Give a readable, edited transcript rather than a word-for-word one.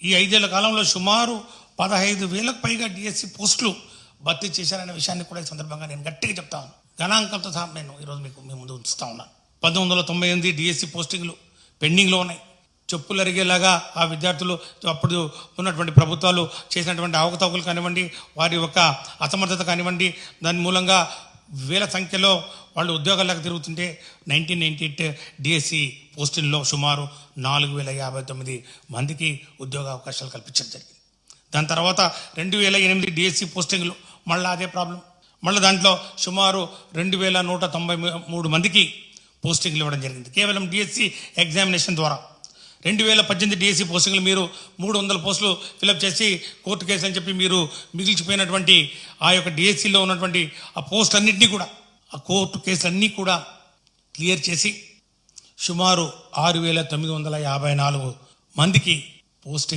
ఈ 5 ఏళ్ల కాలంలో సుమారు 15,000కు పైగా డిఎస్సి పోస్టులు భర్తీ చేశారనే విషయాన్ని కూడా ఈ సందర్భంగా నేను గట్టిగా చెప్తాను. గణాంకంతో సహా నేను ఈరోజు మీ ముందు ఉంచుతా ఉన్నాను. 1998 డిఎస్సి పోస్టింగ్లు పెండింగ్లో ఉన్నాయి. చెప్పులు అరిగేలాగా ఆ విద్యార్థులు అప్పుడు ఉన్నటువంటి ప్రభుత్వాలు చేసినటువంటి అవకతవకలు కానివ్వండి, వారి యొక్క అసమర్థత కానివ్వండి, దాని మూలంగా వేల సంఖ్యలో వాళ్ళు ఉద్యోగాలకు తిరుగుతుంటే 1998 డిఎస్సి పోస్టుల్లో సుమారు 4,059 మందికి ఉద్యోగ అవకాశాలు కల్పించడం జరిగింది. దాని తర్వాత 2008 డిఎస్సి పోస్టింగ్లు మళ్ళీ అదే ప్రాబ్లం. మళ్ళీ దాంట్లో సుమారు 2,193 మందికి పోస్టింగ్లు ఇవ్వడం జరిగింది కేవలం డిఎస్సి ఎగ్జామినేషన్ ద్వారా. 2018 డిఎస్సి పోస్టింగ్లు మీరు 300 పోస్టులు ఫిలప్ చేసి కోర్టు కేసు అని చెప్పి మీరు మిగిల్చిపోయినటువంటి ఆ యొక్క డిఎస్సిలో ఉన్నటువంటి ఆ పోస్టులన్నింటినీ కూడా, ఆ కోర్టు కేసులన్నీ కూడా క్లియర్ చేసి సుమారు 6,954 మందికి పోస్టింగ్